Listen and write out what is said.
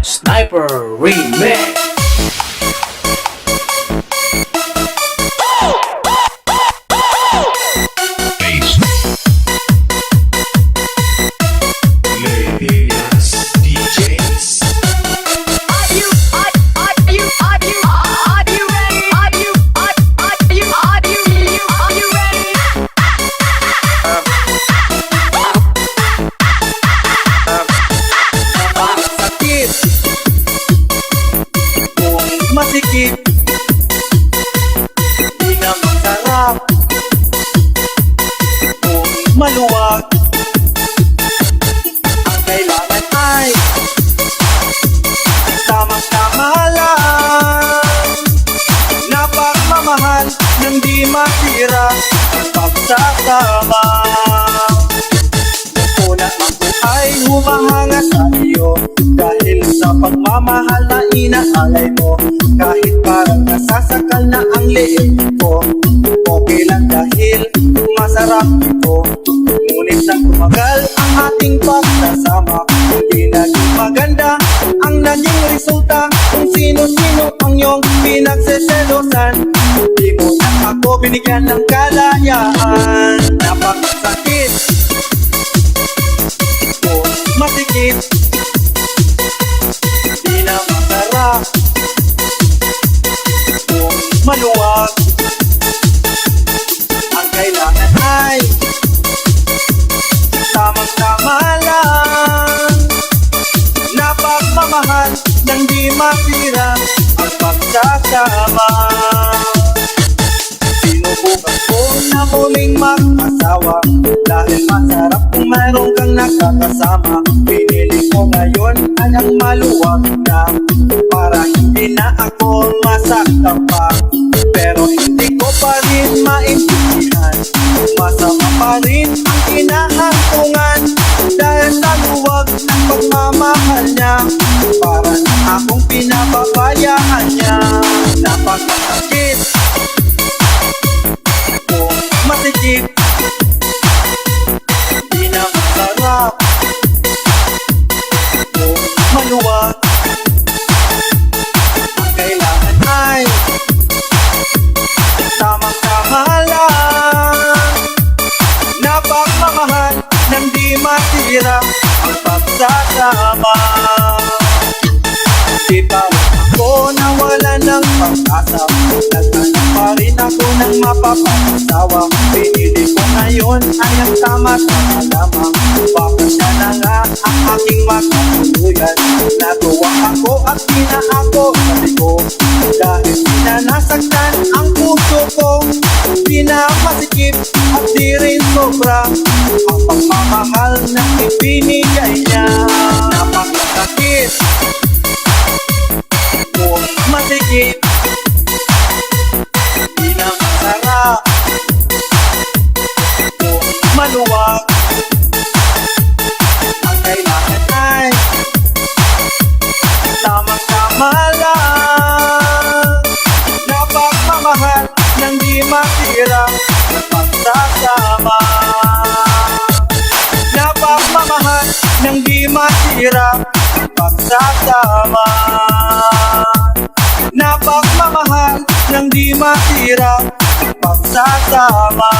Sniper Remix. Masikip, di na masarap. Kung maluwag, ang kailangan ay tamang-tama lang. Napagmamahal nang di masira ang pagsasama. Una ako ay humahanga sa iyo dahil sa pagmamahal na inaalay mo. Kahit parang nasasakal na ang leeg ko, okay lang dahil masarap ito. Ngunit nang tumagal ang ating pagsasama, hindi naging maganda ang naging resulta. Kung sino-sino ang iyong pinagseselosan, di mo na ako binigyan ng kalayaan. Napakasakit, masikip, di na masarap. Kung maluwag, ang kailangan ay tamang-tama lang. Napagmamahal nang di masira ang pagsasama. Sinubukan ko na muling mag-asawa dahil masarap kung mayroon kang nakakasama. Pinili ko ngayon ang maluwag na para hindi na ako masaktan pa. Pero hindi ko pa rin maintindihan, masama pa rin ang kinahantungan. Dahil sa luwag ng pagmamahal niya, para na akong pinababayaan niya. Napakasakit, kung masikip, di na masarap. Kung maluwag, ang kailangan ay tamang-tama lang. Napagmamahal nang di masira ang pagsasama. Di pa ako nawala ng pag-asa, naghanap pa rin ako ng mapapangasawa. Pinili ko ngayon ay ang tama-tama lamang. Bakit siya na nga ang aking makatuluyan? Natuwa ako at di na ako sabi ko, dahil di na nasaktan ang puso ko. Di na masikip at di rin sobra ang pagmamahal na ibinigay niya. Napakasakit, kung masikip, di na masarap. Kung maluwag, ang kailangan ay tamang-tama lang. Napagmamahal nang di masira ang pagsasama. Napagmamahal nang di masira ang pagsasama. Napagmamahal nang di masira ang pagsasama.